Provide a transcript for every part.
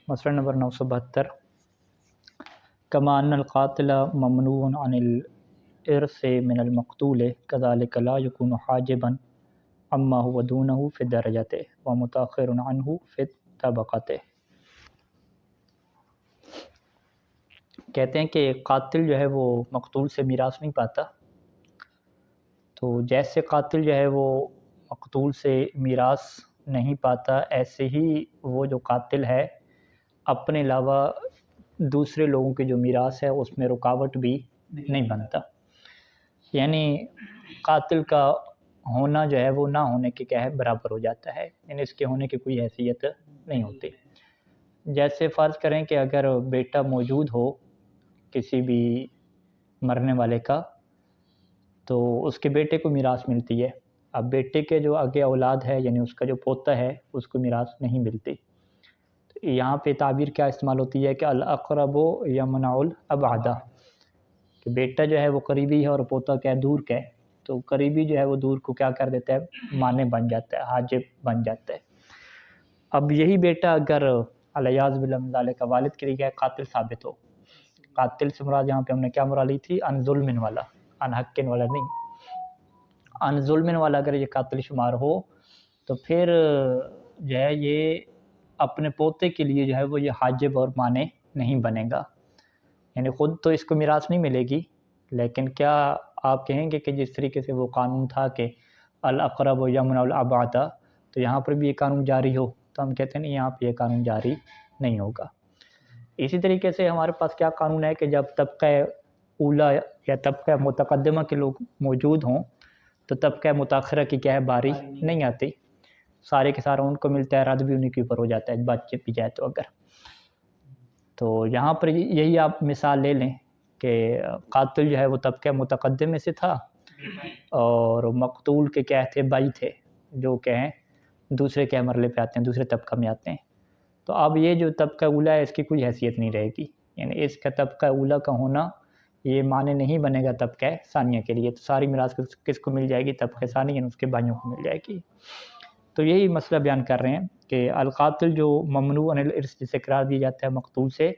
مسئلہ نمبر 972 کما ان القاتل ممنوع عن الارث من المقتول كذلك لا يكون حاجبا عما هو دونه في الدرجة ومتأخر عنه في الطبقة۔ کہتے ہیں کہ قاتل جو ہے وہ مقتول سے میراث نہیں پاتا، تو جیسے قاتل جو ہے وہ مقتول سے میراث نہیں پاتا، ایسے ہی وہ جو قاتل ہے اپنے علاوہ دوسرے لوگوں کے جو میراث ہے اس میں رکاوٹ بھی نہیں بنتا، یعنی قاتل کا ہونا جو ہے وہ نہ ہونے کے کیا ہے برابر ہو جاتا ہے، یعنی اس کے ہونے کی کوئی حیثیت نہیں ہوتی۔ جیسے فرض کریں کہ اگر بیٹا موجود ہو کسی بھی مرنے والے کا تو اس کے بیٹے کو میراث ملتی ہے، اب بیٹے کے جو آگے اولاد ہے یعنی اس کا جو پوتا ہے اس کو میراث نہیں ملتی، تو یہاں پہ تعبیر کیا استعمال ہوتی ہے کہ الاقرب یمنع الابعد، کہ بیٹا جو ہے وہ قریبی ہے اور پوتا کیا ہے دور کا ہے، تو قریبی جو ہے وہ دور کو کیا کر دیتا ہے مانع بن جاتا ہے، حاجب بن جاتا ہے۔ اب یہی بیٹا اگر الیاذ باللہ کا والد کے لیے کیا ہے قاتل ثابت ہو، قاتل سے مراد یہاں پہ ہم نے کیا مراد لی تھی ان ظلم والا، ان حق والا نہیں، ان ظلم والا اگر یہ قاتل شمار ہو تو پھر جو ہے یہ اپنے پوتے کے لیے جو ہے وہ یہ حاجب اور مانع نہیں بنے گا، یعنی خود تو اس کو میراث نہیں ملے گی، لیکن کیا آپ کہیں گے کہ جس طریقے سے وہ قانون تھا کہ الاقرب یمنع الابعد، تو یہاں پر بھی یہ قانون جاری ہو، تو ہم کہتے ہیں نہیں یہاں پہ یہ قانون جاری نہیں ہوگا۔ اسی طریقے سے ہمارے پاس کیا قانون ہے کہ جب طبقہ اولا یا طبقہ متقدمہ کے لوگ موجود ہوں تو طبقہ متاخرہ کی کیا ہے باری نہیں آتی، سارے کے سارا ان کو ملتا ہے، رد بھی انہیں کے اوپر ہو جاتا ہے بچے پی جائے تو اگر، تو یہاں پر یہی آپ مثال لے لیں کہ قاتل جو ہے وہ طبقہ متقدم میں سے تھا اور مقتول کے کیا تھے بھائی تھے جو کہ ہیں دوسرے کیا مرلے پہ آتے ہیں، دوسرے طبقہ میں آتے ہیں، تو اب یہ جو طبقہ اولا ہے اس کی کوئی حیثیت نہیں رہے گی، یعنی اس کا طبقہ اولا کا ہونا یہ معنی نہیں بنے گا طبقہ ثانیہ کے لیے، تو ساری میراث کس کو مل جائے گی طبقہ ثانیہ، یعنی اس کے بھائیوں کو مل جائے گی۔ تو یہی مسئلہ بیان کر رہے ہیں کہ القاتل جو ممنوع عن الارث جسے قرار دیا جاتا ہے مقتول سے،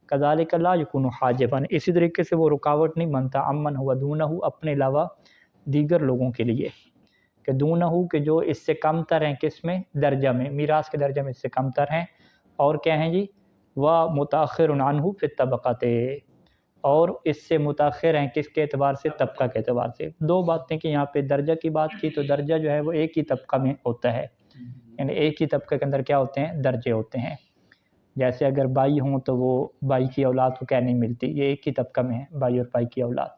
کذالک لا یکون حاجبا، اسی طریقے سے وہ رکاوٹ نہیں بنتا عمن ہوا دونہ اپنے علاوہ دیگر لوگوں کے لیے، کہ دونہ کہ جو اس سے کم تر ہیں کس میں درجہ میں، میراث کے درجہ میں اس سے کم تر ہیں، اور کیا ہیں جی ومتاخر عنہ فی الطبقۃ، اور اس سے متاخر ہیں کس کے اعتبار سے طبقہ کے اعتبار سے۔ دو باتیں کہ یہاں پہ درجہ کی بات کی تو درجہ جو ہے وہ ایک ہی طبقہ میں ہوتا ہے، یعنی ایک ہی طبقے کے اندر کیا ہوتے ہیں درجے ہوتے ہیں، جیسے اگر بھائی ہوں تو وہ بھائی کی اولاد کو کیا نہیں ملتی، یہ ایک ہی طبقہ میں ہے بھائی اور بھائی کی اولاد،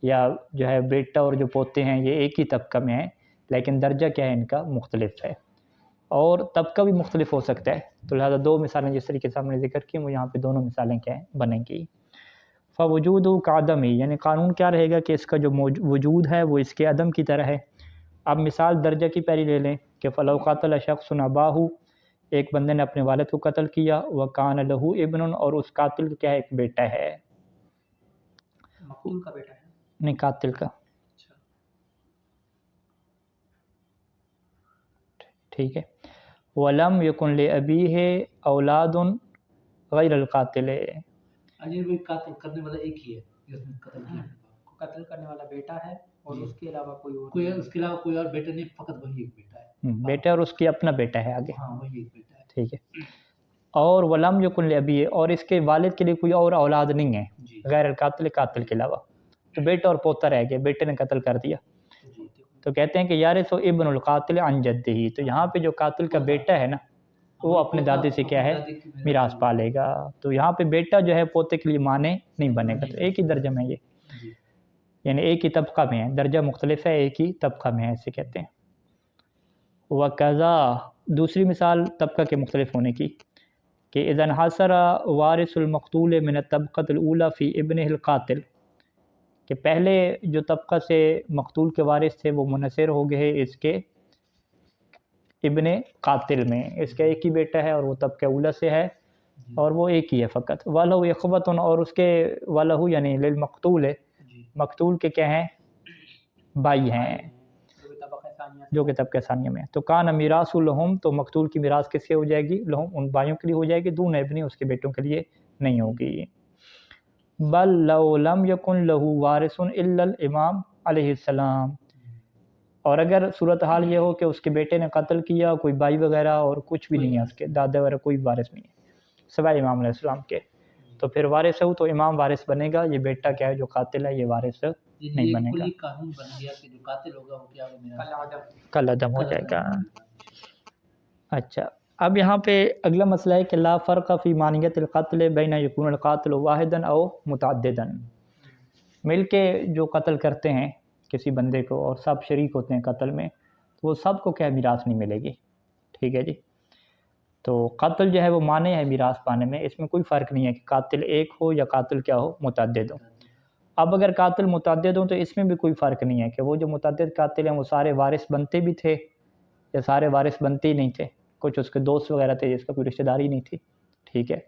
یا جو ہے بیٹا اور جو پوتے ہیں یہ ایک ہی طبقہ میں ہیں لیکن درجہ کیا ہے ان کا مختلف ہے، اور طبقہ بھی مختلف ہو سکتا ہے، تو لہذا دو مثالیں جس طریقے سے ہم نے ذکر کی وہ یہاں پہ دونوں مثالیں کیا ہیں بنیں گی۔ فوجود کعدم ہی، یعنی قانون کیا رہے گا کہ اس کا جو وجود ہے وہ اس کے عدم کی طرح ہے۔ اب مثال درجہ کی پہلی لے لیں کہ فلو قاتل شخص اباہ، ایک بندے نے اپنے والد کو قتل کیا، وکان لہ ابن، اور اس قاتل کا کیا ہے ایک بیٹا ہے، مقتول کا بیٹا ہے نہیں قاتل کا، ٹھیک ہے، ولم یکن لابیہ اولاد غیر القاتل، اجی وہ قاتل کرنے والا ایک ہی ہے جس نے قتل کیا، قتل کرنے والا بیٹا ہے اور اس کے علاوہ کوئی اس کے علاوہ کوئی اور بیٹا نہیں، فقط وہی ایک بیٹا ہے، بیٹا اور اس کی اپنا بیٹا ہے آگے، ہاں وہی ایک بیٹا ہے، ٹھیک ہے، اور ولم یکن لابیہ، اور اس کے والد کے لیے کوئی اور اولاد نہیں ہے غیر القاتل، قاتل کے علاوہ، تو بیٹا اور پوتا رہ گیا، بیٹے نے قتل کر دیا، تو کہتے ہیں کہ یارث ابن القاتل عن جدہ، تو یہاں پہ جو قاتل کا بیٹا ہے نا وہ اپنے دادے سے کیا ہے میراث پالے گا، تو یہاں پہ بیٹا جو ہے پوتے کے لیے معنی نہیں بنے گا، تو ایک ہی درجہ میں یہ، یعنی ایک ہی طبقہ میں ہے، درجہ مختلف ہے ایک ہی طبقہ میں ہے، اسے کہتے ہیں۔ وَكَذَا، دوسری مثال طبقہ کے مختلف ہونے کی کہ اذا انحصر وارث المقتول من الطبقۃ الاولى فی ابنہ القاتل، کہ پہلے جو طبقہ سے مقتول کے وارث تھے وہ منحصر ہو گئے اس کے ابن قاتل میں، اس کا ایک ہی بیٹا ہے اور وہ طبقہ اولا سے ہے اور وہ ایک ہی ہے فقط، وَلَهُ اخوۃ، اور اس کے وَلَهُ یعنی للمقتول، مقتول کے کیا ہیں بھائی ہیں، جو کہ طبقہ ثانیہ میں ہے. تو کان میراث لہم، تو مقتول کی میراث کس سے ہو جائے گی؟ لہم، ان بھائیوں کے لیے ہو جائے گی، دون ابنی، اس کے بیٹوں کے لیے نہیں ہوگی. بل لو لم یکن لہ وارث الا الامام علیہ السلام، اور اگر صورتحال یہ ہو کہ اس کے بیٹے نے قتل کیا، کوئی بھائی وغیرہ اور کچھ بھی نہیں ہے، اس کے دادا وغیرہ کوئی وارث نہیں ہے سوائے امام علیہ السلام کے، تو پھر وارث ہو تو امام وارث بنے گا، یہ بیٹا کیا ہے جو قاتل ہے یہ وارث نہیں بنے گا، قانون بن گیا کہ جو قاتل ہوگا وہ کیا ہوگا؟ کل عدم ہو جائے گا. اچھا، اب یہاں پہ اگلا مسئلہ ہے کہ لا فرق فی مانیت القتل بین یکون القاتل واحدا او متعددا. مل کے جو قتل کرتے ہیں کسی بندے کو اور سب شریک ہوتے ہیں قتل میں، تو وہ سب کو کیا میراث نہیں ملے گی. ٹھیک ہے جی. تو قتل جو ہے وہ مانے ہے میراث پانے میں، اس میں کوئی فرق نہیں ہے کہ قاتل ایک ہو یا قاتل کیا ہو، متعدد ہو. اب اگر قاتل متعدد ہوں تو اس میں بھی کوئی فرق نہیں ہے کہ وہ جو متعدد قاتل ہیں وہ سارے وارث بنتے بھی تھے یا سارے وارث بنتے ہی نہیں تھے، کچھ اس کے دوست وغیرہ تھے جس کا کوئی رشتہ داری نہیں تھی. ٹھیک ہے،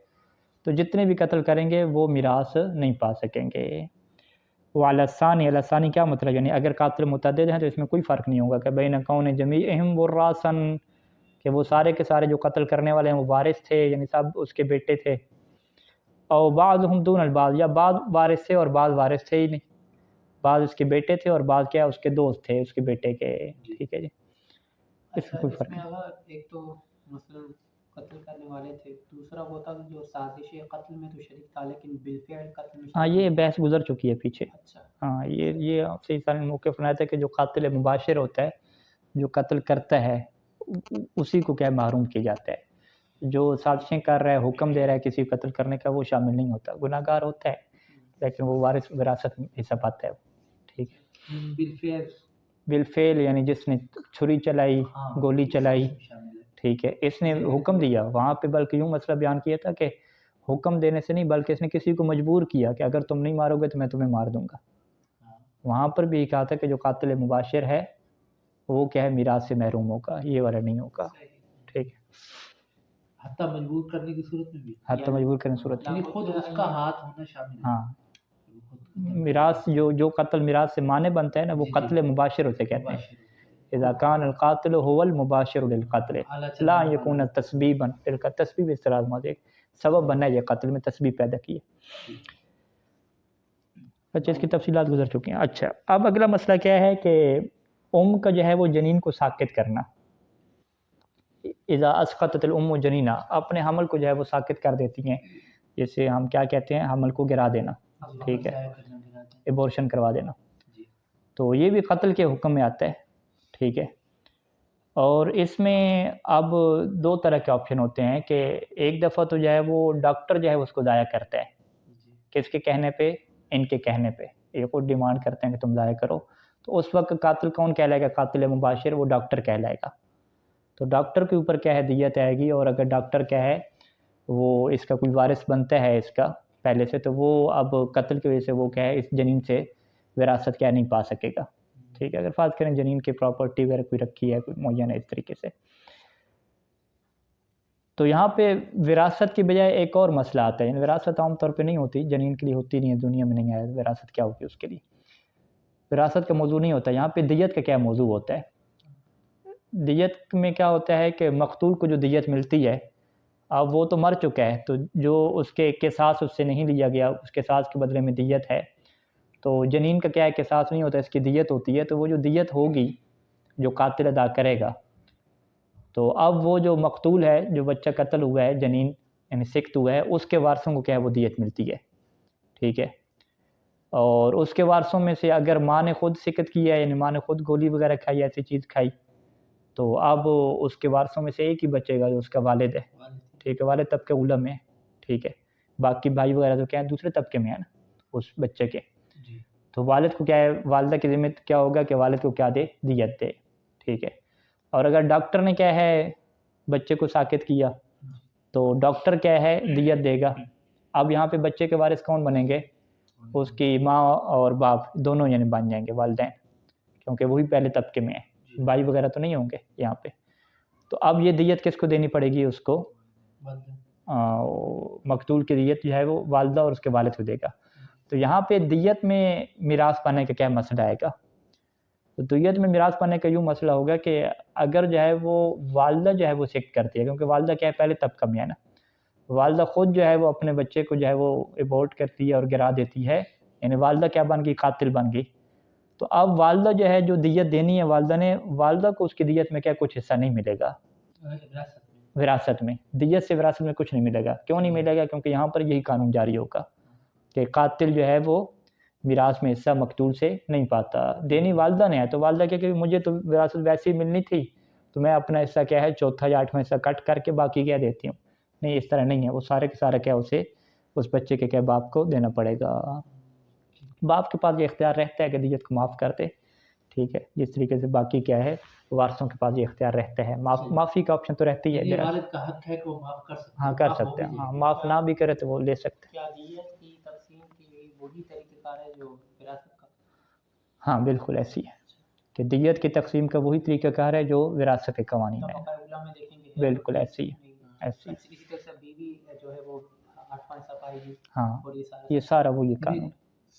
تو جتنے بھی قتل کریں گے وہ میراث نہیں پا سکیں گے. وعلی الثانی کیا مطلب، یعنی اگر قاتل متعدد ہیں تو اس میں کوئی فرق نہیں ہوگا کہ بین کون جمیعہم ورثا، کہ وہ سارے کے سارے جو قتل کرنے والے ہیں وہ وارث تھے، یعنی سب اس کے بیٹے تھے. اور بعضهم دون البعض، یا بعض وارث تھے اور بعض وارث تھے ہی نہیں، بعض اس کے بیٹے تھے اور بعض کیا اس کے دوست تھے اس کے بیٹے کے. ٹھیک ہے جی، اس میں کوئی فرق نہیں. ایک تو مثلا قتل کرنے والے تھے، دوسرا وہ تھا جو سازش قتل میں تو شریک تھا لیکن بالفعل قتل میں. ہاں، یہ بحث گزر چکی ہے پیچھے. اچھا، ہاں، یہ صحیح سال موقف بنایا تھا کہ جو قاتل مباشر ہوتا ہے، جو قتل کرتا ہے، اسی کو کیا محروم کیا جاتا ہے. جو سازشیں کر رہا ہے، حکم دے رہا ہے کسی قتل کرنے کا، وہ شامل نہیں ہوتا، گناہ گار ہوتا ہے لیکن وہ وارث وراثت میں حصہ پاتا ہے. ٹھیک ہے، بالفعل یعنی جس نے چھری چلائی، گولی چلائی، ٹھیک ہے، اس نے حکم دیا وہاں پہ، بلکہ یوں مسئلہ بیان کیا تھا کہ حکم دینے سے نہیں بلکہ اس نے کسی کو مجبور کیا کہ اگر تم نہیں مارو گے تو میں تمہیں مار دوں گا. وہاں پر بھی کہا تھا کہ جو قاتل مباشر ہے وہ کیا ہے میراث سے محروم ہوگا، یہ والا نہیں ہوگا. ٹھیک ہے، حتیٰ مجبور کرنے کی صورت میں بھی، حتیٰ مجبور کرنے کی صورت میں، خود اس کا ہاتھ ہونا شامل ہے. ہاں، میراث جو قتل میراث سے مانے بنتا ہے نا، وہ قتل مباشر اسے کہتے ہیں. اذا کان القاتل هو المباشر للقتل لا يكون تسبیبا، تسبیب اس طرح موضوع سبب بننا ہے، یہ قتل میں تسبیب پیدا کی ہے. اچھا، اس کی تفصیلات گزر چکی ہیں. اچھا، اب اگلا مسئلہ کیا ہے کہ کا جو ہے وہ جنین کو ساکت کرنا. اذا اسقطت الام جنینہ، اپنے حمل کو جو ہے وہ ساکت کر دیتی ہیں، جیسے ہم کیا کہتے ہیں، حمل کو گرا دینا. ٹھیک ہے، ایبورشن کروا دینا، تو یہ بھی قتل کے حکم میں آتا ہے. ٹھیک ہے، اور اس میں اب دو طرح کے آپشن ہوتے ہیں کہ ایک دفعہ تو جو ہے وہ ڈاکٹر جو ہے اس کو ضائع کرتا ہے، کس کے کہنے پہ؟ ان کے کہنے پہ. یہ خود ڈیمانڈ کرتے ہیں کہ تم ضائع کرو، تو اس وقت قاتل کون کہلائے گا؟ قاتل مباشر، وہ ڈاکٹر کہلائے گا. تو ڈاکٹر کے اوپر کیا ہے؟ دیت آئے گی. اور اگر ڈاکٹر کیا ہے وہ اس کا کوئی وارث بنتا ہے اس کا پہلے سے، تو وہ اب قتل کی وجہ سے وہ کیا ہے اس جنین سے وراثت کیا نہیں پا سکے گا. ٹھیک ہے، اگر فرض کریں جنین کی پراپرٹی وغیرہ کوئی رکھی ہے، کوئی معین ہے اس طریقے سے. تو یہاں پہ وراثت کی بجائے ایک اور مسئلہ آتا ہے. وراثت عام طور پہ نہیں ہوتی، جنین کے لیے ہوتی نہیں ہے، دنیا میں نہیں آیا وراثت کیا ہوگی اس کے لیے. وراثت کا موضوع نہیں ہوتا یہاں پہ. دیت کا کیا موضوع ہوتا ہے؟ دیت میں کیا ہوتا ہے کہ مقتول کو جو دیت ملتی ہے، اب وہ تو مر چکا ہے، تو جو اس کے قصاص اس سے نہیں لیا گیا، اس قصاص کے بدلے میں دیت ہے، تو جنین کا کیا ہے قصاص نہیں ہوتا، اس کی دیت ہوتی ہے. تو وہ جو دیت ہوگی جو قاتل ادا کرے گا، تو اب وہ جو مقتول ہے، جو بچہ قتل ہوا ہے، جنین یعنی سکت ہوا ہے، اس کے وارثوں کو کیا ہے وہ دیت ملتی ہے. ٹھیک ہے، اور اس کے وارثوں میں سے اگر ماں نے خود سکت کیا ہے، یعنی ماں نے خود گولی وغیرہ کھائی، ایسی چیز کھائی، تو اب اس کے وارثوں میں سے ایک ہی بچے گا جو اس کا والد ہے. ٹھیک ہے، والد طبقے اولی میں ہے. ٹھیک ہے، باقی بھائی وغیرہ تو کیا ہے دوسرے طبقے میں ہے نا اس بچے کے. تو والد کو کیا ہے، والدہ کی ذمہ کیا ہوگا کہ والد کو کیا دے؟ دیت دے. ٹھیک ہے، اور اگر ڈاکٹر نے کیا ہے بچے کو ساکت کیا، تو ڈاکٹر کیا ہے دیت دے گا. اب یہاں پہ بچے کے وارث کون بنیں گے؟ اس کی ماں اور باپ دونوں یعنی بن جائیں گے، والدین، کیونکہ وہی پہلے طبقے میں ہیں، بھائی وغیرہ تو نہیں ہوں گے یہاں پہ. تو اب یہ دیت کس کو دینی پڑے گی؟ اس کو مقتول کی دیت جو ہے وہ والدہ اور اس کے والد کو دے گا. تو یہاں پہ دیت میں میراث پانے کا کیا مسئلہ آئے گا؟ تو دیت میں میراث پانے کا یوں مسئلہ ہوگا کہ اگر جو ہے وہ والدہ جو ہے وہ سکت کرتی ہے، کیونکہ والدہ کیا ہے پہلے طبقہ میں ہے نا، والدہ خود جو ہے وہ اپنے بچے کو جو ہے وہ ابورٹ کرتی ہے اور گرا دیتی ہے، یعنی والدہ کیا بن گئی، قاتل بن گئی. تو اب والدہ جو ہے جو دیت دینی ہے والدہ نے، والدہ کو اس کی دیت میں کیا کچھ حصہ نہیں ملے گا وراثت میں، دیت سے وراثت میں کچھ نہیں ملے گا. کیوں نہیں ملے گا؟ کیونکہ یہاں پر یہی قانون جاری ہوگا کہ قاتل جو ہے وہ میراث میں حصہ مقتول سے نہیں پاتا. دینی والدہ نے ہے تو والدہ کیا کہ مجھے تو وراثت ویسے ہی ملنی تھی تو میں اپنا حصہ کیا ہے چوتھا یا آٹھواں حصہ کٹ کر کے باقی کیا دیتی ہوں. نہیں، اس طرح نہیں ہے، وہ سارے کے سارا کیا اسے اس بچے کے کیا باپ کو دینا پڑے گا. باپ کے پاس یہ اختیار رہتا ہے کہ دیت کو معاف کر دے، ٹھیک ہے، جس طریقے سے باقی کیا ہے وارثوں کے پاس یہ اختیار رہتا ہے. معافی کا آپشن تو رہتی ہے، یہ والد کا حق ہے کہ وہ معاف کر سکتے ہیں. ہاں کر سکتے ہیں، ہاں معاف نہ بھی کرے تو وہ لے سکتے ہیں. کیا دیت کی تقسیم کی وہی طریقہ کار ہے جو وراثت کا؟ ہاں بالکل ایسی ہے کہ دیت کی تقسیم کا وہی طریقہ کار ہے جو وراثت کے قوانین میں ہے. بالکل ایسی ہے، ایسی. اسی طرح سے بیوی جو ہے وہ 8واں حصہ پائے گی. ہاں یہ سارا وہی قانون،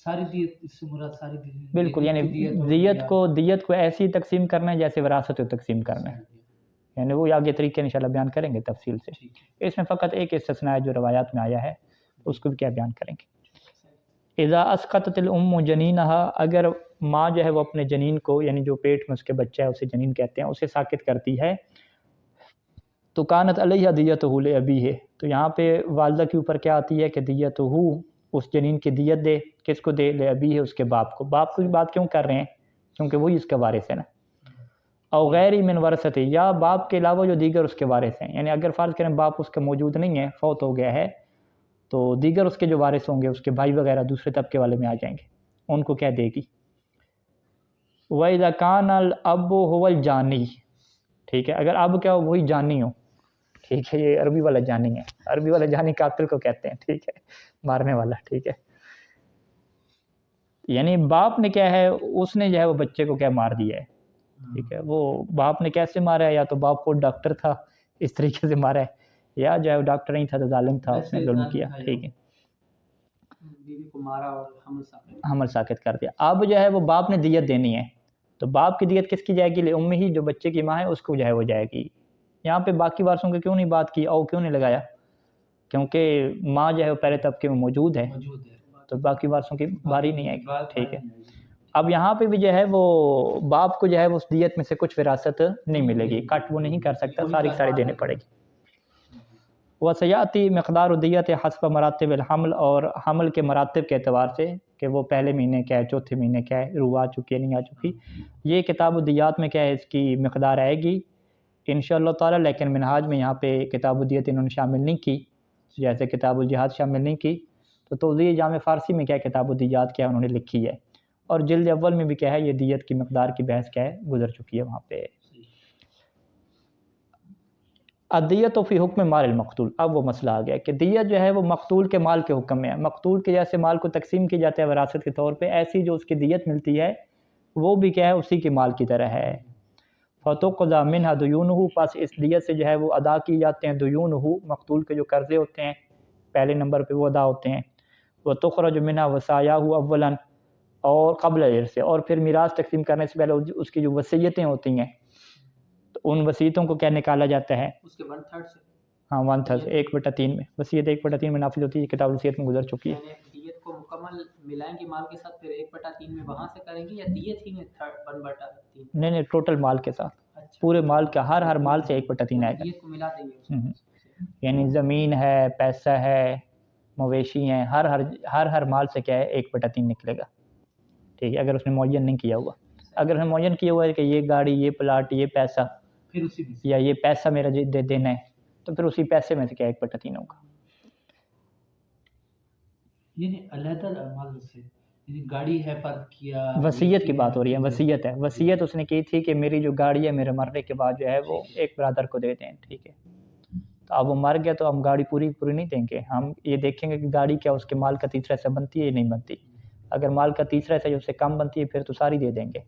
ساری دیت اس سے مراد ساری دیت. بالکل، یعنی دیت کو ایسی تقسیم کرنا ہے جیسے وراثت کو تقسیم کرنا ہے، یعنی وہ آگے طریقے انشاءاللہ بیان کریں گے تفصیل سے. اس میں فقط ایک استثناء ہے جو روایات میں آیا ہے، اس کو بھی کیا بیان کریں گے. اذا اسقطت الام جنینہا، اگر ماں جو ہے وہ اپنے جنین کو، یعنی جو پیٹ میں اس کے بچہ ہے اسے جنین کہتے ہیں، اسے ساقط کرتی ہے تو کانت علیہ دیتہ لابیہ، تو یہاں پہ والدہ کے اوپر کیا آتی ہے کہ دیتہ، اس جنین کی دیت دے، کس کو دے؟ لابیہ، اس کے باپ کو. باپ کو بات کیوں کر رہے ہیں؟ کیونکہ وہی اس کا وارث ہے نا. او غیر من ورثتہ، یا باپ کے علاوہ جو دیگر اس کے وارث ہیں، یعنی اگر فرض کریں باپ اس کا موجود نہیں ہے، فوت ہو گیا ہے، تو دیگر اس کے جو وارث ہوں گے، اس کے بھائی وغیرہ دوسرے طبقے والے میں آ جائیں گے، ان کو کیا دے گی. وَإِذَا كَانَ الْأَبُّ هُوَ الْجَانِي، ٹھیک ہے، اگر اب کیا ہو وہی جانی ہو، ٹھیک ہے، یہ عربی والا جانی ہے، عربی والا جانی قاتل کو کہتے ہیں، ٹھیک ہے، مارنے والا، ٹھیک ہے. یعنی باپ نے کیا ہے، اس نے جو ہے وہ بچے کو کیا مار دیا ہے، ٹھیک ہے. وہ باپ نے کیسے مارا ہے؟ یا تو باپ کو ڈاکٹر تھا اس طریقے سے مارا ہے، یا جو ہے وہ ڈاکٹر نہیں تھا تو ظالم تھا، اس نے ظلم کیا، ٹھیک ہے، بیوی کو مارا اور حمل ساقط کر دیا. اب جو ہے وہ باپ نے دیت دینی ہے تو باپ کی دیت کس کی جائے گی؟ لأمہ، جو بچے کی ماں ہے اس کو جو ہے وہ جائے گی. یہاں پہ باقی وارثوں کی کیوں نہیں بات کی، او کیوں نہیں لگایا؟ کیونکہ ماں جو ہے وہ پہلے طبقے میں موجود ہے تو باقی وارثوں کی باری نہیں آئے گی، ٹھیک ہے. اب یہاں پہ بھی جو ہے وہ باپ کو جو ہے وہ اس دیت میں سے کچھ وراثت نہیں ملے گی، کٹ وہ نہیں کر سکتا، ساری ساری دینے پڑے گی. وسیاتی مقدار دیت حسب مراتب الحمل، اور حمل کے مراتب کے اعتبار سے کہ وہ پہلے مہینے کیا ہے، چوتھے مہینے کیا ہے، روح آ چکی ہے نہیں آ چکی، یہ کتاب الدیات میں کیا ہے اس کی مقدار آئے گی انشاءاللہ تعالی. لیکن منہاج میں یہاں پہ کتاب الدیت انہوں نے شامل نہیں کی، جیسے کتاب الجہاد شامل نہیں کی. تو توضیح جامع فارسی میں کیا ہے کتاب الدیات کیا انہوں نے لکھی ہے، اور جلد اول میں بھی کیا ہے یہ دیت کی مقدار کی بحث کیا ہے گزر چکی ہے وہاں پہ. الدیت فی حکم مال المقتول، اب وہ مسئلہ آ گیا کہ دیت جو ہے وہ مقتول کے مال کے حکم میں ہے. مقتول کے جیسے مال کو تقسیم کی جاتا ہے وراثت کے طور پہ، ایسی جو اس کی دیت ملتی ہے وہ بھی کیا ہے اسی کے مال کی طرح ہے. فتقضی منہا دیونہ، پس اس دیت سے جو ہے وہ ادا کی جاتے ہیں دیونہ، مقتول کے جو قرضے ہوتے ہیں پہلے نمبر پہ وہ ادا ہوتے ہیں. وتخرج منہا وصایاہ اولا، اور قبل الارث، اور پھر میراث تقسیم کرنے سے پہلے اس کی جو وصیتیں ہوتی ہیں تو ان وصیتوں کو کیا نکالا جاتا ہے، اس کے 1/3 سے، ہاں 1/3، 1/3 میں وصیت 1/3 میں نافذ ہوتی ہے، کتاب الوصیت میں گزر چکی ہے. یعنی دیت کو مکمل ملائیں گے مال کے ساتھ، پھر 1/3 میں وہاں سے کریں گے، یا دیت ہی میں 1/3؟ نہیں ٹوٹل مال کے ساتھ، پورے مال کا ہر مال سے 1/3 آئے گا. دیت کو ملا دیں گے، یعنی زمین ہے، پیسہ ہے، مویشی ہیں، ہر مال سے کیا ہے 1/3 نکلے گا، ٹھیک ہے، اگر اس نے معین نہیں کیا ہوا. اگر اس نے معین کیا ہوا ہے کہ یہ گاڑی، یہ پلاٹ، یہ پیسہ، پھر اسی میں یا یہ پیسہ میرا دینا ہے تو پھر اسی پیسے میں سے کیا 1/3 ہوگا. یعنی علیحدہ مال سے، یعنی گاڑی ہے فرض کیا، وصیت کی بات ہو رہی ہے، وصیت ہے، وصیت اس نے کی تھی کہ میری جو گاڑی ہے میرے مرنے کے بعد جو ہے وہ ایک برادر کو دے دیں، ٹھیک ہے. تو اب وہ مر گیا تو ہم گاڑی پوری نہیں دیں گے، ہم یہ دیکھیں گے کہ گاڑی کیا اس کے مال کا تیسرا حصہ بنتی ہے یا نہیں بنتی. اگر مال کا تیسرا حصہ اس سے کم بنتی ہے پھر تو ساری دے دیں گے،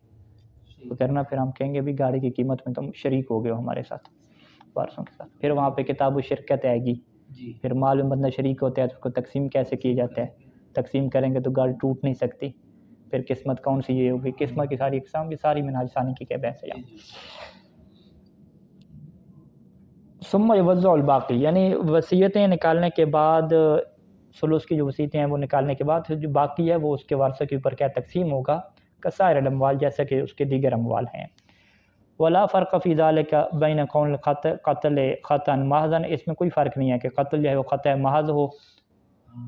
تو کرنا پھر ہم کہیں گے بھی گاڑی کی قیمت میں تم شریک ہو گئے ہو ہمارے ساتھ، وارثوں کے ساتھ. پھر وہاں پہ کتاب و شرکت آئے گی، پھر مال میں بندہ شریک ہوتا ہے تو اس کو تقسیم کیسے کیا جاتا ہے، تقسیم کریں گے تو گاڑی ٹوٹ نہیں سکتی، پھر قسمت کون سی یہ ہوگی، قسمت کی ساری اقسام کی ساری منہاج ثانی کی کیا بحث ہے یہاں. ثم یوزع الباقی، یعنی وصیتیں نکالنے کے بعد، ثلث کی جو وصیتیں ہیں وہ نکالنے کے بعد جو باقی ہے وہ اس کے وارثوں کے اوپر کیا تقسیم ہوگا، کسائر الاموال، جیسا کہ اس کے دیگر اموال ہیں. ولا فرق فی ذلک بین کون قتل خطأ محضا، اس میں کوئی فرق نہیں ہے کہ قتل جو ہے وہ خطأ محض ہو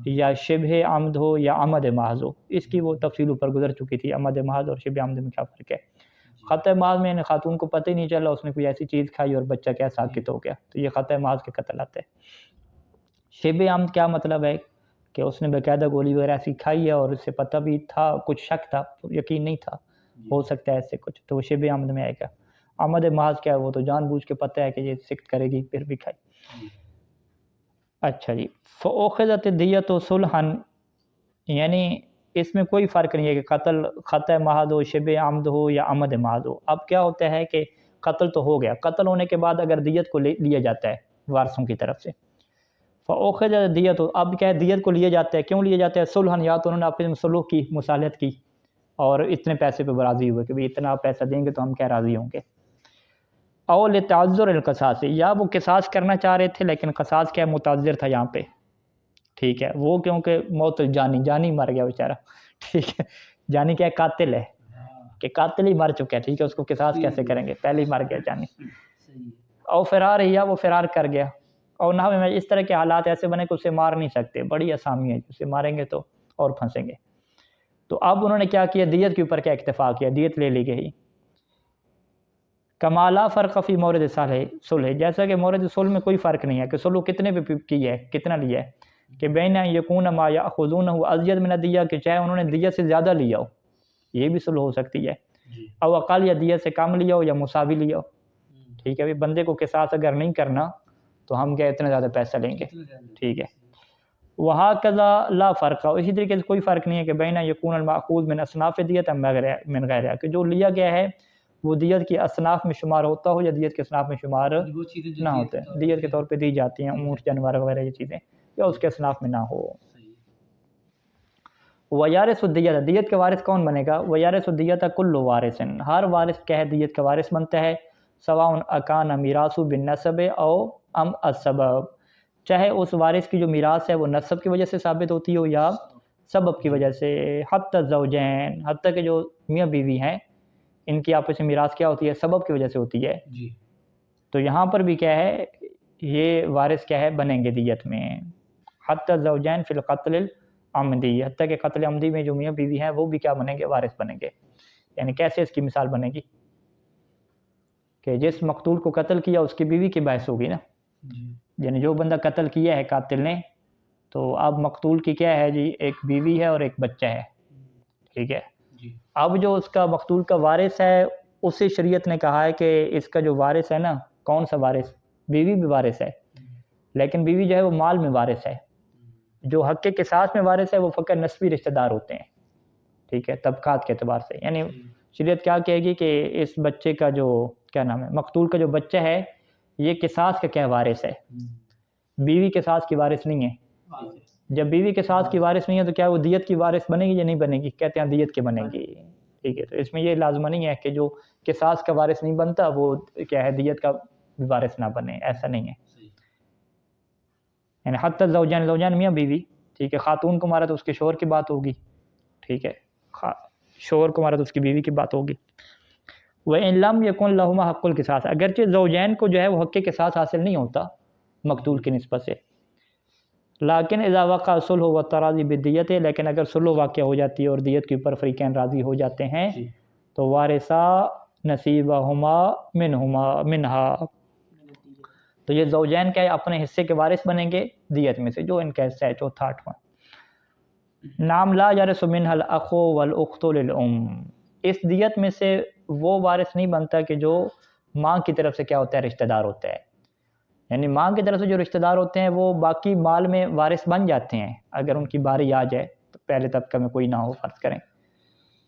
یا شبہ عمد ہو یا عمد محض ہو. اس کی وہ تفصیل اوپر گزر چکی تھی، عمد محض اور شبہ عمد میں کیا فرق ہے. خطأ محض میں خاتون کو پتہ ہی نہیں چلا، اس نے کوئی ایسی چیز کھائی اور بچہ کیا ساکت ہو گیا، تو یہ خطأ محض کے قتل آتے ہیں. شبہ عمد کیا مطلب ہے کہ اس نے باقاعدہ گولی وغیرہ ایسی کھائی ہے اور اسے پتہ بھی تھا، کچھ شک تھا، یقین نہیں تھا، ہو سکتا ہے ایسے کچھ، تو وہ شبہ عمد میں آئے گا. عمد محض کیا ہے، وہ تو جان بوجھ کے پتہ ہے کہ یہ سکت کرے گی پھر بھی کھائی. اچھا جی، فأخذت الدیۃ صلحا، یعنی اس میں کوئی فرق نہیں ہے کہ قتل خطأ محض ہو، شبہ عمد ہو یا عمد محض ہو. اب کیا ہوتا ہے کہ قتل تو ہو گیا، قتل ہونے کے بعد اگر دیت کو لیا جاتا ہے وارثوں کی طرف سے، فأخذت الدیۃ، اب کیا ہے دیت کو لیا جاتا ہے، کیوں لیا جاتا ہے، صلحا، یا تو انہوں نے اپنے صلح کی، مصالحت کی اور اتنے پیسے پہ راضی ہوئے کہ بھی اتنا پیسہ دیں گے تو ہم کیا راضی ہوں گے. او لتعذر القصاص، یا وہ قصاص کرنا چاہ رہے تھے لیکن قصاص کیا متعذر تھا یہاں پہ، ٹھیک ہے، وہ کیونکہ موت جانی مر گیا بیچارہ، ٹھیک ہے، جانی کیا قاتل ہے کہ قاتل ہی مر چکا ہے، ٹھیک ہے، اس کو قصاص کیسے کریں گے، پہلے ہی مر گیا جانی. او فرار ہے، یا وہ فرار کر گیا. اور نہ میں اس طرح کے حالات ایسے بنے کہ اسے مار نہیں سکتے، بڑی آسامی ہے، اسے ماریں گے تو اور پھنسیں گے. تو اب انہوں نے کیا کیا، دیت کے اوپر کیا اکتفا کیا، دیت لے لی گئی. کما لا فرق فی مورد صلح، جیسا کہ مورد صلح میں کوئی فرق نہیں ہے کہ صلح کتنے پہ کی ہے، کتنا لیا ہے، کہ بین یکون ما یاخذونہ ازید من الدیہ، کہ چاہے انہوں نے دیت سے زیادہ لیا ہو، یہ بھی صلح ہو سکتی ہے، او اقل، یا دیت سے کم لیا ہو یا مساوی لیا ہو. ٹھیک ہے، بندے کو قصاص اگر نہیں کرنا تو ہم کیا اتنا زیادہ پیسہ لیں گے، ٹھیک ہے. وہکذا لا فرق، اسی طریقے سے کوئی فرق نہیں ہے کہ بین یکون الماخوذ من اصناف دیت من غیرها، کہ جو لیا گیا ہے وہ دیت کی اصناف میں شمار ہوتا ہو یا دیت کے اصناف میں شمار نہ ہوتے ہیں، دیت کے طور پہ دی جاتی ہیں، اونٹ جانور وغیرہ یہ چیزیں، یا اس کے اصناف میں نہ ہو. ویارث الدیۃ، دیت کا وارث کون بنے گا، ویارث الدیۃ کل وارث، ہر وارث کیا ہے دیت کا وارث بنتا ہے. سواء اکان میراث بالنسب او ام السبب، چاہے اس وارث کی جو میراث ہے وہ نسب کی وجہ سے ثابت ہوتی ہو یا سبب کی وجہ سے. حتی الزوجین، حتیٰ کہ جو میاں بیوی ہیں ان کی آپس میں میراث کیا ہوتی ہے، سبب کی وجہ سے ہوتی ہے. تو یہاں پر بھی کیا ہے، یہ وارث کیا ہے بنیں گے دیت میں. حتی الزوجین فی القتل العمدی، حتیٰ کہ قتل عمدی میں جو میاں بیوی ہیں وہ بھی کیا بنیں گے، وارث بنیں گے. یعنی کیسے اس کی مثال بنے گی کہ جس مقتول کو قتل کیا اس کی بیوی کی باعث ہوگی نا، یعنی جو بندہ قتل کیا ہے قاتل نے، تو اب مقتول کی کیا ہے جی، ایک بیوی ہے اور ایک بچہ ہے، ٹھیک ہے. اب جو اس کا مقتول کا وارث ہے اسے شریعت نے کہا ہے کہ اس کا جو وارث ہے نا، کون سا وارث، بیوی بھی وارث ہے لیکن بیوی جو ہے وہ مال میں وارث ہے. جو حق کے قصاص میں وارث ہے وہ فقط نسبی رشتہ دار ہوتے ہیں، ٹھیک ہے، طبقات کے اعتبار سے. یعنی شریعت کیا کہے گی کہ اس بچے کا جو کیا نام ہے، مقتول کا جو بچہ ہے یہ قصاص کا کیا وارث ہے، بیوی قصاص کی وارث نہیں ہے. جب بیوی قصاص کی وارث نہیں ہے تو کیا وہ دیت کی وارث بنے گی یا نہیں بنے گی، کہتے ہیں دیت کے بنے گی، ٹھیک ہے. تو اس میں یہ لازمہ نہیں ہے کہ جو قصاص کا وارث نہیں بنتا وہ کیا ہے دیت کا وارث نہ بنے، ایسا نہیں ہے. یعنی حتی الزوجین، زوجین میاں بیوی، ٹھیک ہے، خاتون کو مارا تو اس کے شوہر کی بات ہوگی، ٹھیک ہے، شوہر کو مارا تو اس کی بیوی کی بات ہوگی. وَإِن لَمْ يَكُنْ لَهُمَا حَقُّ الْقِصَاص، اگرچہ زوجین کو جو ہے وہ حق قصاص حاصل نہیں ہوتا مقتول کی نسبت سے، لیکن اذا وقع صلح والتراضی بالدیت، لیکن اگر صلح واقع ہو جاتی ہے اور دیت کے اوپر فریقین راضی ہو جاتے ہیں تو وارثا نصیبہما منہا، تو یہ زوجین کا اپنے حصے کے وارث بنیں گے دیت میں سے، جو ان کا حصہ ہے چوتھا آٹھواں. نام لا یرث منہا الاخ والاخت للام، اس دیت میں سے وہ وارث نہیں بنتا کہ جو ماں کی طرف سے کیا ہوتا ہے رشتہ دار ہوتا ہے. یعنی ماں کی طرف سے جو رشتہ دار ہوتے ہیں وہ باقی مال میں وارث بن جاتے ہیں اگر ان کی باری آ جائے تو، پہلے طبقہ میں کوئی نہ ہو فرض کریں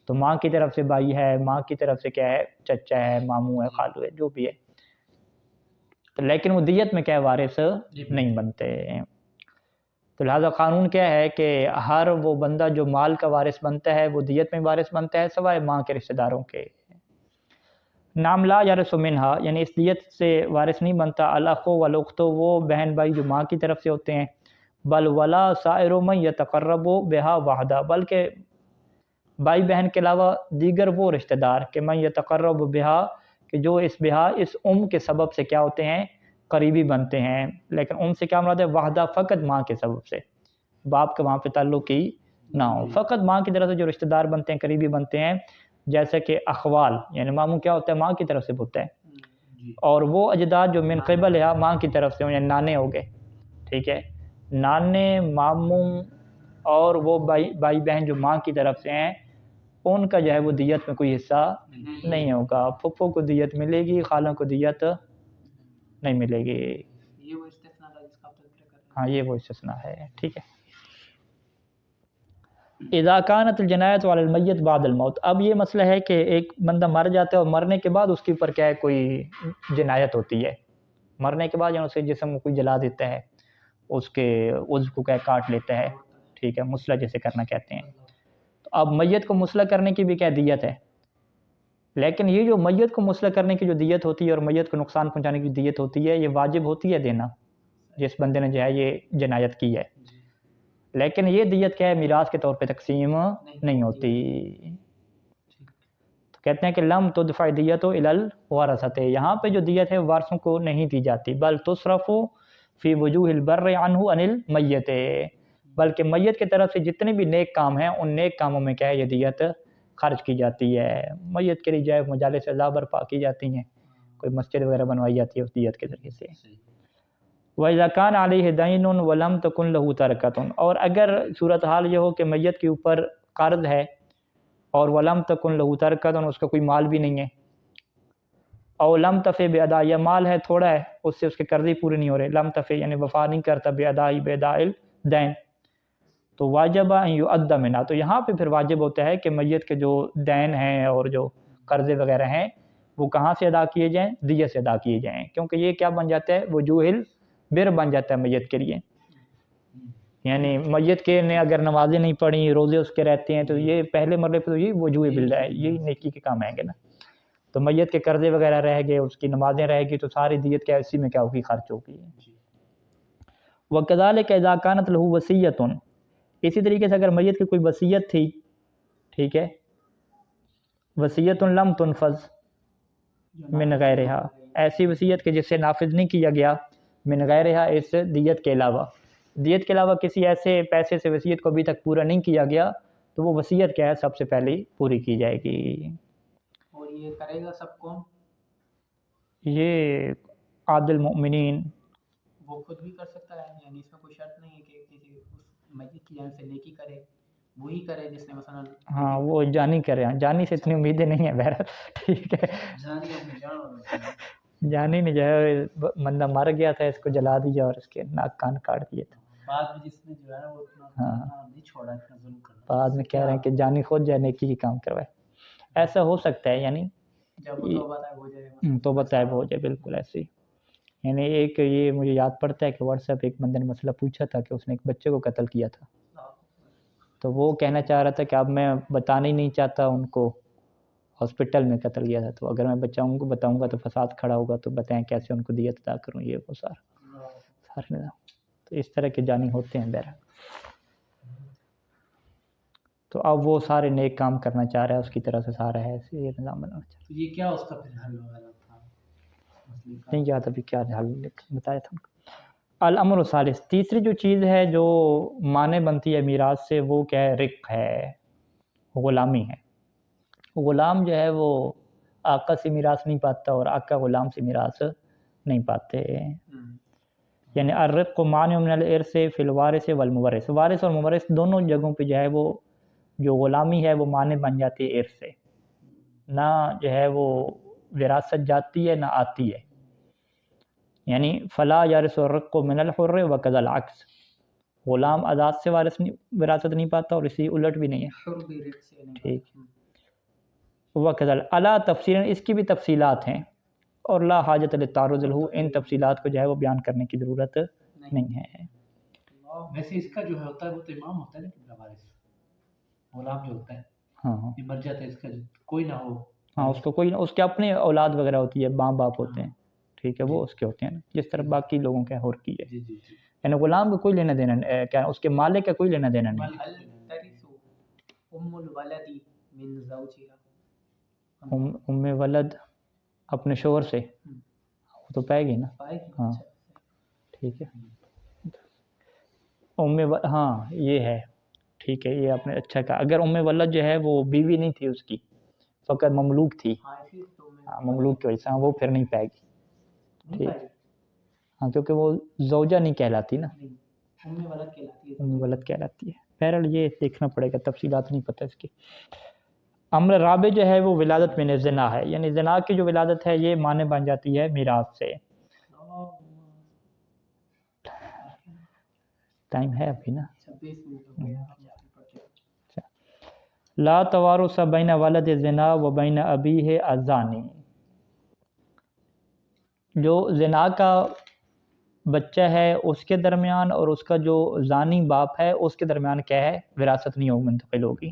تو ماں کی طرف سے بھائی ہے، ماں کی طرف سے کیا ہے چچا ہے، ماموں ہے، خالو ہے، جو بھی ہے، لیکن وہ دیت میں کیا وارث نہیں بنتے. تو لہٰذا قانون کیا ہے کہ ہر وہ بندہ جو مال کا وارث بنتا ہے وہ دیت میں وارث بنتا ہے سوائے ماں کے رشتہ داروں کے. نام لا یارث منہا یعنی اس دیت سے وارث نہیں بنتا الاخ والاخت وہ بہن بھائی جو ماں کی طرف سے ہوتے ہیں، بل ولا سائر من یتقرب بہا وحدہ بلکہ بھائی بہن کے علاوہ دیگر وہ رشتہ دار کہ من یتقرب بہا کہ جو اس بہا اس کے سبب سے کیا ہوتے ہیں قریبی بنتے ہیں. لیکن سے کیا مراد ہے وحدہ فقط ماں کے سبب سے، باپ کا وہاں پہ تعلق ہی نہ ہو، فقط ماں کی طرف سے جو رشتہ دار بنتے ہیں قریبی بنتے ہیں، جیسے کہ اخوال یعنی ماموں کیا ہوتا ہے ماں کی طرف سے ہوتا ہے، اور وہ اجداد جو من قبل ہے ماں کی طرف سے یعنی نانے ہو گئے. ٹھیک ہے، نانے ماموں اور وہ بھائی بہن جو ماں کی طرف سے ہیں ان کا جو ہے وہ دیت میں کوئی حصہ نہیں ہوگا. پھپھو کو دیت ملے گی، خالوں کو دیت نہیں ملے گی. یہ وہ استثناء ہے جس کا آپ ذکر کر رہے ہیں. ہاں یہ وہ استثناء ہے. ٹھیک ہے. اذا كانت الجنایت علی المیت بعد الموت، اب یہ مسئلہ ہے کہ ایک بندہ مر جاتا ہے اور مرنے کے بعد اس کے اوپر کیا ہے کوئی جنایت ہوتی ہے، مرنے کے بعد یعنی اسے جسم کو کوئی جلا دیتا ہے، اس کے عضو کو کیا کاٹ لیتا ہے. ٹھیک ہے، مسلح جسے کرنا کہتے ہیں. تو اب میت کو مسلح کرنے کی بھی کیا دیت ہے، لیکن یہ جو میت کو مسلح کرنے کی جو دیت ہوتی ہے اور میت کو نقصان پہنچانے کی دیت ہوتی ہے یہ واجب ہوتی ہے دینا جس بندے نے جو ہے یہ جنایت کی ہے، لیکن یہ دیت کیا ہے میراث کے طور پہ تقسیم نہیں ہوتی. تو کہتے ہیں کہ لم تدفع دیت الی الورثۃ، یہاں پہ جو دیت ہے وارثوں کو نہیں دی جاتی، بل تصرف فی وجوہ البر عنہ عن المیت، بلکہ میت کی طرف سے جتنے بھی نیک کام ہیں ان نیک کاموں میں کیا ہے یہ دیت خرچ کی جاتی ہے. میت کے لیے جو ہے مجالس عزا برپا کی جاتی ہیں، کوئی مسجد وغیرہ بنوائی جاتی ہے اس دیت کے ذریعے سے. وَإِذَا كَانَ عَلَيْهِ دَيْنٌ وَلَمْ تَكُنْ لَهُ تَرْكَةٌ، اور اگر صورتحال یہ ہو کہ میت کے اوپر قرض ہے اور وَلَمْ تَكُنْ لَهُ تَرْكَةٌ اس کا کوئی مال بھی نہیں ہے، او لم تفع بِأَدَاءِ، یا مال ہے تھوڑا ہے اس سے اس کے قرض ہی پورے نہیں ہو رہے، لم تفع یعنی وفا نہیں کرتا بِأَدَاءِ الدَّيْن، تو واجب ان یؤدى منها، تو یہاں پہ پھر واجب ہوتا ہے کہ میت کے جو دین ہیں اور جو قرضے وغیرہ ہیں وہ کہاں سے ادا کیے جائیں، دیت سے ادا کیے جائیں، کیونکہ یہ کیا بن جاتا ہے وجوہ البر بن جاتا ہے میت کے لیے. یعنی میت کے نے اگر نمازیں نہیں پڑھی روزے اس کے رہتے ہیں تو یہ پہلے مرحلے پہ تو یہ وجوہ بل ہے، یہ نیکی کے کام آئیں گے نا. تو میت کے قرضے وغیرہ رہ گئے، اس کی نمازیں رہ گئی، تو ساری دیت کیا اسی میں کیا ہوگی خرچ ہوگی. وَكَذَلِكَ إِذَا كَانَتْ لَهُ وَصِيَّةٌ، اسی طریقے سے اگر میت کی کوئی وصیت تھی، ٹھیک ہے، وصیت لم تنفذ من غیرہا، ایسی وصیت کہ جس سے نافذ نہیں کیا گیا من غیرہا اس دیت کے علاوہ، دیت کے علاوہ کسی ایسے پیسے سے وصیت کو ابھی تک پورا نہیں کیا گیا تو وہ وصیت کیا ہے سب سے پہلے پوری کی جائے گی. اور یہ کرے گا سب کون؟ یہ عادل مومنین. وہ خود بھی کر سکتا ہے، یعنی اس میں کوئی شرط نہیں ہے کہ کسی اس میت کی جانب سے نیکی کرے، وہی کرے جس نے مثلا. ہاں وہ جانی کرے، ہاں جانی سے اتنی امیدیں نہیں ہیں بہرحال. ٹھیک ہے، جانی نے جو ہے بندہ مر گیا تھا اس کو جلا دیا اور اس کے ناک کان کاٹ دیے تھے، بعد میں جس نے جو ہے وہ اتنا نہیں چھوڑا اتنا ظلم کرنا، بعد میں کہہ رہے ہیں کہ جانی خود جائے نیکی کی کام کروائے. ایسا ہو سکتا ہے، یعنی جب وہ توبہ طائب ہو جائے، توبہ طائب ہو جائے، بالکل ایسے ہی. یعنی ایک یہ مجھے یاد پڑتا ہے کہ واٹس ایپ ایک بندے نے مسئلہ پوچھا تھا کہ اس نے ایک بچے کو قتل کیا تھا، تو وہ کہنا چاہ رہا تھا کہ اب میں بتانا ہی نہیں چاہتا ان کو ہاسپٹل میں قتل کیا تھا، تو اگر میں بچاؤں کو بتاؤں گا تو فساد کھڑا ہوگا، تو بتائیں کیسے ان کو دیت ادا کروں، یہ وہ سارا نظام. تو اس طرح کے جانی ہوتے ہیں بہرحال. تو اب وہ سارے نیک کام کرنا چاہ رہا ہے، اس کی طرح سے سارا ہے یہ نظام بنانا چاہ رہا ہے. یہ کیا اس کا پھر حل وغیرہ تھا؟ نہیں یاد ابھی کیا حل بتایا تھا ان کو. الامر الثالث، تیسری جو چیز ہے جو مانے بنتی ہے میراث سے وہ کیا ہے، رق ہے، غلامی ہے. غلام جو ہے وہ آقا سے میراث نہیں پاتا اور آقا غلام سے میراث نہیں پاتے. یعنی الرق مانع من الارث فی الوارث والمورث، وارث اور مورث دونوں جگہوں پہ جو ہے وہ جو غلامی ہے وہ مانع بن جاتی ہے ارث سے، نہ جو ہے وہ وراثت جاتی ہے نہ آتی ہے. یعنی فلا یارث الرق من الحر وکذا العکس، غلام آزاد سے وراثت نہیں پاتا اور اسی الٹ بھی نہیں ہے. ٹھیک، وکذا الا تفصیلا، اس کی بھی تفصیلات ہیں، اور لا حاجت للتعرض له، ان تفصیلات کو جو ہے وہ بیان کرنے کی ضرورت نہیں ہے. ویسے اس کا جو ہوتا ہے وہ تو امام ہوتا ہے نا قبلہ وارث، غلام جو ہوتا ہے ہاں ہاں یہ مر جاتا ہے، اس کا کوئی نہ ہو، ہاں، اس کو کوئی اس کے اپنے اولاد وغیرہ ہوتی ہے، ماں باپ ہوتے ہیں، ٹھیک ہے، وہ اس کے ہوتے ہیں جس طرح باقی لوگوں کے ہور کی ہے، جی جی جی یعنی غلام کو کوئی لینا دینا کیا اس کے مالک کا کوئی لینا دینا نہیں. ام الولد من زوجها ام ولد اپنے شوہر سے وہ تو پائے گی نا، ہاں ٹھیک ہے. ہاں یہ ہے ٹھیک ہے، یہ آپ نے اچھا کہا. اگر ام ولد جو ہے وہ بیوی نہیں تھی اس کی، فقط مملوک تھی، مملوک کی وجہ سے وہ پھر نہیں پائے گی، ٹھیک. ہاں کیونکہ وہ زوجہ نہیں کہلاتی نا، ام ولد کہلاتی ہے. بہرحال یہ دیکھنا پڑے گا، تفصیلات نہیں پتہ اس کی. امر رابع جو ہے وہ ولادت من الزنا ہے، یعنی زنا کی جو ولادت ہے یہ معنی بن جاتی ہے میراث سے. ٹائم ہے ابھی نا. لا توارث بین ولد زنا و بین ابیہ الزانی، جو زنا کا بچہ ہے اس کے درمیان اور اس کا جو زانی باپ ہے اس کے درمیان کیا ہے، وراثت نہیں منتقل ہوگی.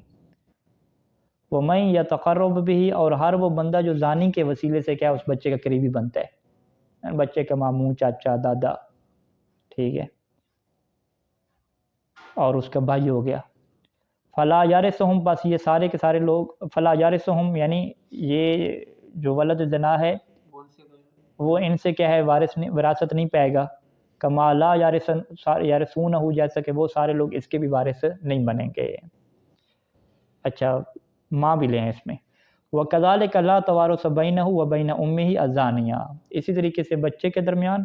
وَمَن يَتَقَرَّبْ بِهِ، اور ہر وہ بندہ جو زانی کے وسیلے سے کیا اس بچے کا قریبی بنتا ہے، بچے کا ماموں، چاچا، دادا، ٹھیک ہے، اور اس کا بھائی ہو گیا. فلا یارثہم، بس یہ سارے کے سارے لوگ، فلا یارثہم یعنی یہ جو ولد زنا ہے وہ ان سے کیا ہے وراثت نہیں پائے گا. کما لا یارثونہ، جیسا کہ وہ سارے لوگ اس کے بھی وارث نہیں بنیں گے. اچھا ماں بھی لیں اس میں. وَكَذَلِكَ لَا تَوَارُثَ بَيْنَهُ وَبَيْنَ أُمِّهِ الزَّانِيَةِ، اسی طریقے سے بچے کے درمیان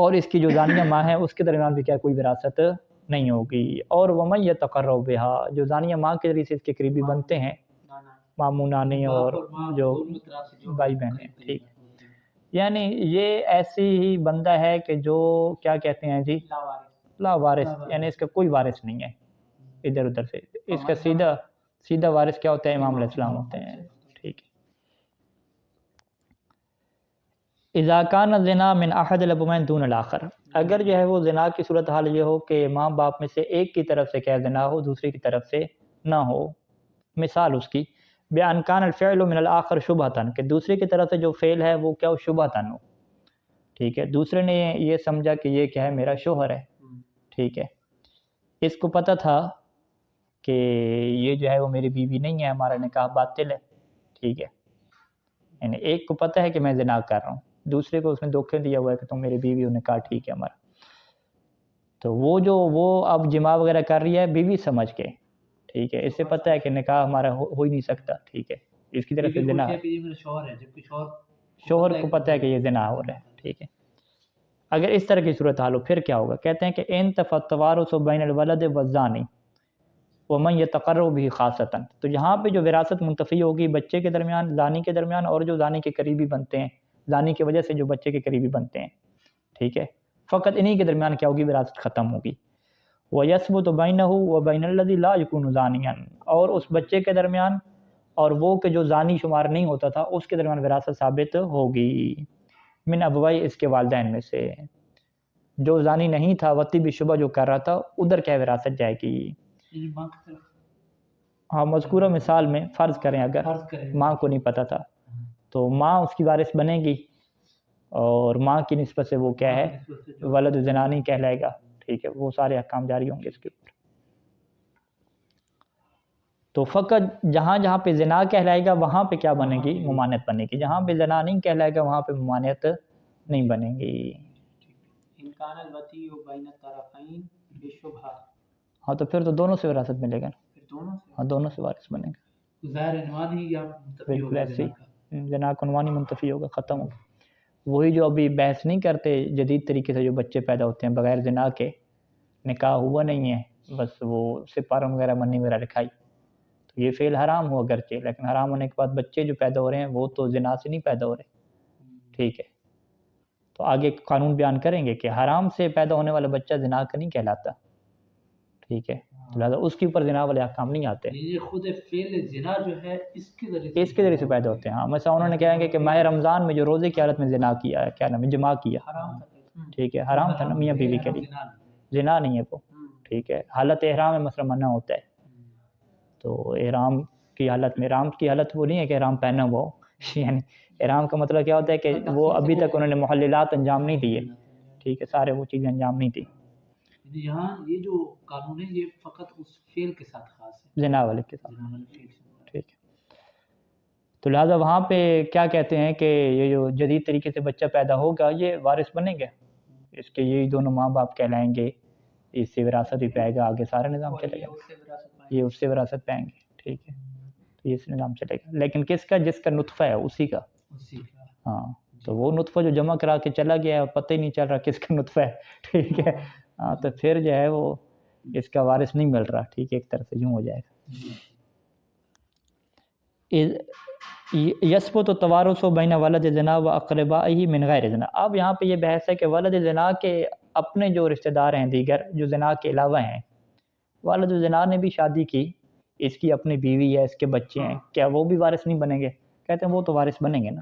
اور اس کی جو زانیہ ماں ہے اس کے درمیان بھی کیا کوئی وراثت نہیں ہوگی. اور وَمَن يَتَقَرَّبْ بِهَا، جو زانیہ ماں کے ذریعے سے اس کے قریبی بنتے ہیں، ماموں، نانی اور جو بھائی بہن ہیں، ٹھیک. یعنی یہ ایسی ہی بندہ ہے کہ جو کیا کہتے ہیں جی، لا وارث، یعنی اس کا کوئی وارث نہیں ہے ادھر ادھر سے. اس کا سیدھا وارث کیا ہوتا ہے، امام علیہ السلام ہوتے ہیں، ٹھیک ہے. اذا کان الزنا من احد الابوین دون الاخر، اگر جو ہے وہ زنا کی صورتحال یہ ہو کہ ماں باپ میں سے ایک کی طرف سے کیا زنا ہو، دوسری کی طرف سے نہ ہو. مثال اس کی بان کان الفعل من الاخر شبہتاً، کہ دوسرے کی طرف سے جو فعل ہے وہ کیا ہو، شبہتاً ہو، ٹھیک ہے. دوسرے نے یہ سمجھا کہ یہ کیا ہے، میرا شوہر ہے، ٹھیک ہے. اس کو پتہ تھا کہ یہ جو ہے وہ میری بیوی نہیں ہے، ہمارا نکاح باطل ہے، ٹھیک ہے. یعنی ایک کو پتہ ہے کہ میں زنا کر رہا ہوں، دوسرے کو اس نے دھوکے دیا ہوا ہے کہ تم میری بیوی ہو، نکاح ٹھیک ہے ہمارا. تو وہ اب جماع وغیرہ کر رہی ہے بیوی سمجھ کے، ٹھیک ہے. اس سے پتہ ہے کہ نکاح ہمارا ہو ہی نہیں سکتا، ٹھیک ہے. اس کی طرف سے زنا، شوہر کو پتہ ہے کہ یہ زنا ہو رہا ہے، ٹھیک ہے. اگر اس طرح کی صورتحال ہو پھر کیا ہوگا، کہتے ہیں کہ انتفى التوارث بین الولد والزانی ومن يتقرب به خاصۃ، تو یہاں پہ جو وراثت منتفی ہوگی بچے کے درمیان، زانی کے درمیان، اور جو زانی کے قریبی بنتے ہیں، زانی کی وجہ سے جو بچے کے قریبی بنتے ہیں، ٹھیک ہے. فقط انہی کے درمیان کیا ہوگی، وراثت ختم ہوگی. وَيَثْبُتُ بَيْنَهُ وَبَيْنَ الَّذِي لَا يَكُونُ زَانِيًا، اور اس بچے کے درمیان اور وہ کہ جو زانی شمار نہیں ہوتا تھا اس کے درمیان وراثت ثابت ہوگی. من ابوائی، اس کے والدین میں سے. جو زانی نہیں تھا، وطی بھی شبہ جو کر رہا تھا، ادھر کیا وراثت جائے گی. ہاں مذکورہ مثال میں فرض کریں اگر ماں کو نہیں پتہ تھا تو ماں اس کی وارث بنے گی، اور ماں کی نسبت سے وہ کیا ہے، ولد زنا نہیں کہلائے گا، ٹھیک ہے. وہ سارے احکام جاری ہوں گے اس کے اوپر. تو فقط جہاں جہاں پہ زنا کہلائے گا وہاں پہ کیا بنے گی، ممانعت بنے گی. جہاں پہ زنا نہیں کہلائے گا وہاں پہ ممانعت نہیں بنے گی. امکان الوتی بین الطرفین بشبہ، ہاں تو پھر تو دونوں سے وراثت ملے گا نا، ہاں دونوں سے وارث بنے گا. ظاہر عنوان ہی یا منتفی بالکل ہوگا ایسے ہی زنا کا عنوان ہی منتفی ہوگا، ختم ہوگا. وہی جو ابھی بحث نہیں کرتے جدید طریقے سے جو بچے پیدا ہوتے ہیں بغیر زنا کے، نکاح ہوا نہیں ہے، بس وہ سپارم وغیرہ منی وغیرہ لکھائی، تو یہ فعل حرام ہو اگرچہ، لیکن حرام ہونے کے بعد بچے جو پیدا ہو رہے ہیں وہ تو زنا سے نہیں پیدا ہو رہے، ٹھیک ہے. تو آگے قانون بیان کریں گے کہ حرام سے پیدا ہونے والا بچہ زنا کا نہیں کہلاتا، ٹھیک ہے. لہٰذا اس کے اوپر زنا والے احکام نہیں آتے. یہ خود فعل زنا جو ہے اس کے ذریعے سے پیدا ہوتے ہیں. ہاں مثلا انہوں نے کہیں گے کہ ماہ رمضان میں جو روزے کی حالت میں زنا کیا ہے، کیا نام ہے، جماع کیا، ٹھیک ہے، حرام تھا نا میاں بیوی کے لیے، زنا نہیں ہے وہ، ٹھیک ہے. حالت احرام میں مثلا منع ہوتا ہے، تو احرام کی حالت میں، احرام کی حالت وہ نہیں ہے کہ احرام پہنا ہوا ہو یعنی احرام کا مطلب کیا ہوتا ہے کہ وہ ابھی تک انہوں نے محللات انجام نہیں دیے، ٹھیک ہے، سارے وہ چیزیں انجام نہیں دی. یہاں یہ جو قانون ہے یہ فقط اس فعل کے ساتھ خاص ہے، زنا والے کے ساتھ، زنا والے فعل سے. ٹھیک ہے. تو لہٰذا وہاں پہ کیا کہتے ہیں کہ یہ جو جدید طریقے سے بچہ پیدا ہوگا یہ وارث بنیں گے، اس کے یہی دونوں ماں باپ کہلائیں گے، اس سے وراثت بھی پائے گا، آگے سارا نظام چلے گا، یہ اس سے وراثت پائیں گے، ٹھیک ہے. تو یہ نظام چلے گا، لیکن کس کا؟ جس کا نطفہ ہے اسی کا. ہاں، تو وہ نطفہ جو جمع کرا کے چلا گیا ہے پتہ ہی نہیں چل رہا کس کا نطفہ ہے، ٹھیک ہے. ہاں، تو پھر جو ہے وہ اس کا وارث نہیں مل رہا، ٹھیک ہے، ایک طرح سے یوں ہو جائے گا. یثبت توارث بین ولد زنا و اقربائہ من غیر زنا. اب یہاں پہ یہ بحث ہے کہ ولد زنا کے اپنے جو رشتہ دار ہیں دیگر جو زنا کے علاوہ ہیں، والد زنا نے بھی شادی کی، اس کی اپنی بیوی ہے، اس کے بچے ہیں، کیا وہ بھی وارث نہیں بنیں گے؟ کہتے ہیں وہ تو وارث بنیں گے نا.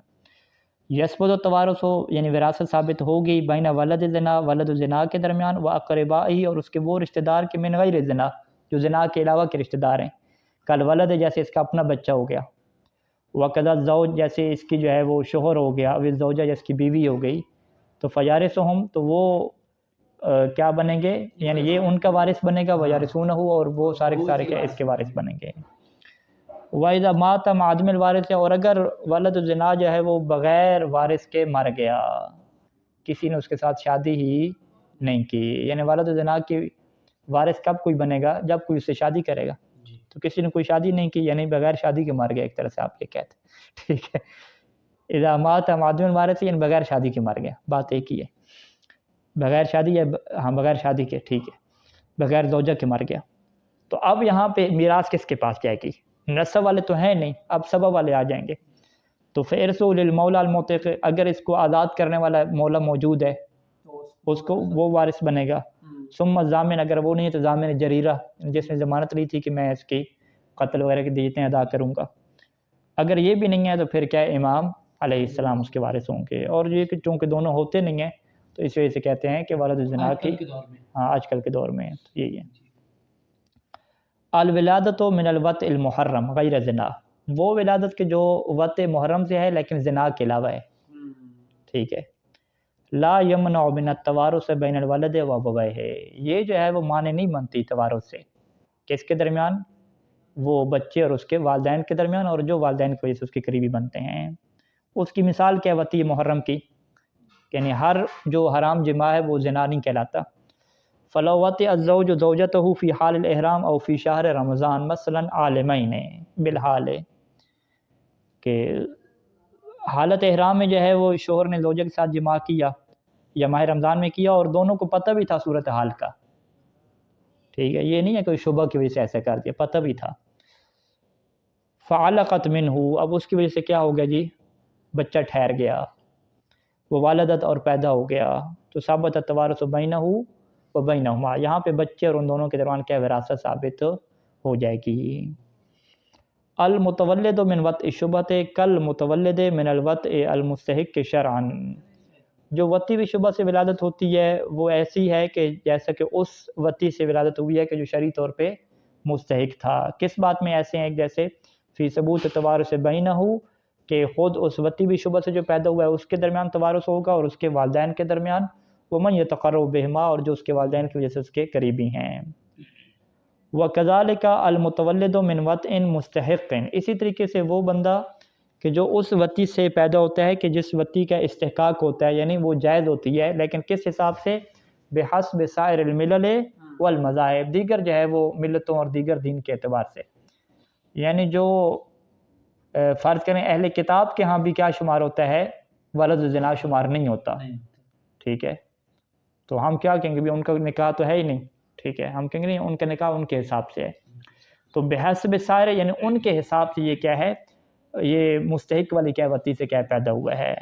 یثبت توارث یعنی وراثت ثابت ہوگی بین ولد زنا، ولد زنا کے درمیان، و اقربائہ اور اس کے وہ رشتہ دار کے من غیر زنا جو زنا کے علاوہ کے رشتہ دار ہیں. کل ولد جیسے اس کا اپنا بچہ ہو گیا، وقضا زوج جیسے اس کی جو ہے وہ شوہر ہو گیا، او زوجہ جیسے کی بیوی ہو گئی، تو فیارثہم تو وہ کیا بنیں گے؟ یعنی یہ ان کا وارث بنے گا، ویارثونہ اور وہ سارے کے سارے کیا اس کے وارث بنیں گے. وَإِذَا مَاتَ مَعَ عَدْمِ الْوَارِثِ اور اگر ولد زنا جو ہے وہ بغیر وارث کے مر گیا، کسی نے اس کے ساتھ شادی ہی نہیں کی، یعنی ولد زنا کی وارث کب کوئی بنے گا؟ جب کوئی اس سے شادی کرے گا. تو کسی نے کوئی شادی نہیں کی یعنی بغیر شادی کے مر گیا، ایک طرح سے آپ یہ کہتے ہیں، ٹھیک ہے. اذا مات مع عدم الوارث یعنی بغیر شادی کے مر گیا، بات ایک ہی ہے، بغیر شادی یا ہاں بغیر شادی کے، ٹھیک ہے، بغیر زوجہ کے مر گیا. تو اب یہاں پہ میراث کس کے پاس جائے گی؟ نسب والے تو ہیں نہیں، اب سبب والے آ جائیں گے. تو فارث للمولا المعتق اگر اس کو آزاد کرنے والا مولا موجود ہے اس کو وہ وارث بنے گا. ثم ضامن اگر وہ نہیں ہے تو ضامن جریرہ جس نے ضمانت لی تھی کہ میں اس کی قتل وغیرہ کی دیتیں ادا کروں گا. اگر یہ بھی نہیں ہے تو پھر کیا امام علیہ السلام اس کے وارث ہوں گے. اور یہ کہ چونکہ دونوں ہوتے نہیں ہیں تو اس وجہ سے کہتے ہیں کہ ولد زنا کی، ہاں آج کل کے دور میں تو یہی ہے. الولادت من الوطء المحرم غیر زنا، وہ ولادت کے جو وطء محرم سے ہے لیکن زنا کے علاوہ ہے، ٹھیک ہے. لا یمنع من التوارث بین الولد و ابویہ، یہ جو ہے وہ معنی نہیں بنتی توارث سے، کس کے درمیان؟ وہ بچے اور اس کے والدین کے درمیان، اور جو والدین کی وجہ سے اس کے قریبی بنتے ہیں. اس کی مثال کیا وطی محرم کی، یعنی ہر جو حرام جماع ہے وہ زنا نہیں کہلاتا. فلو وطئ الزوج زوجتہ فی حال الاحرام او فی شہر رمضان مثلا عالمین بالحال، کہ حالت احرام میں جو ہے وہ شوہر نے زوجہ کے ساتھ جماع کیا یا ماہ رمضان میں کیا اور دونوں کو پتہ بھی تھا صورت حال کا، ٹھیک ہے، یہ نہیں ہے کوئی شبہ کی وجہ سے ایسا کر دیا، پتہ بھی تھا. فعلقت منہ اب اس کی وجہ سے کیا ہو گیا جی؟ بچہ ٹھہر گیا، وہ والدت اور پیدا ہو گیا، تو ثابت التوارث بینہ و بینہما، یہاں پہ بچے اور ان دونوں کے درمیان کیا وراثت ثابت ہو جائے گی. المتولد من وطء شبہۃ کل متولد من الوطء المستحق شرعا، جو وطی بھی شبہ سے ولادت ہوتی ہے وہ ایسی ہے کہ جیسا کہ اس وطی سے ولادت ہوئی ہے کہ جو شرعی طور پہ مستحق تھا. کس بات میں ایسے ہیں؟ ایک جیسے فی ثبوت توارث بینہ، کہ خود اس وطی بھی شبہ سے جو پیدا ہوا ہے اس کے درمیان توارث ہوگا اور اس کے والدین کے درمیان، ومن یتقرب بہما اور جو اس کے والدین کی وجہ سے اس کے قریبی ہیں. وکذالک المتولد من وطء مستحق، اسی طریقے سے وہ بندہ کہ جو اس وطی سے پیدا ہوتا ہے کہ جس وطی کا استحقاق ہوتا ہے، یعنی وہ جائز ہوتی ہے لیکن کس حساب سے؟ بحسب سائر الملل والمذاہب، دیگر جو ہے وہ ملتوں اور دیگر دین کے اعتبار سے. یعنی جو فرض کریں اہل کتاب کے ہاں بھی کیا شمار ہوتا ہے؟ ولد زنا شمار نہیں ہوتا، ٹھیک ہے. تو ہم کیا کہیں گے بھی ان کا نکاح تو ہے ہی نہیں، ٹھیک ہے، ہم کہیں گے نہیں ان کا نکاح ان کے حساب سے ہے. تو بحسب سائر یعنی ان کے حساب سے یہ کیا ہے؟ یہ مستحق والی کیا وطی سے کیا پیدا ہوا ہے.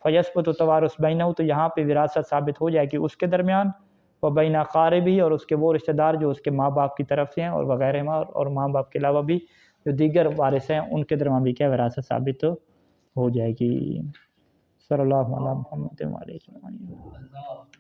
فیثبت توارث بینہ، تو یہاں پہ وراثت ثابت ہو جائے گی اس کے درمیان، و بین اقاربہ اور اس کے وہ رشتہ دار جو اس کے ماں باپ کی طرف سے ہیں، اور وغیرہ اور ماں باپ کے علاوہ بھی جو دیگر وارث ہیں ان کے درمیان بھی کیا وراثت ثابت ہو جائے گی. صلی اللہ علیہ وسلم.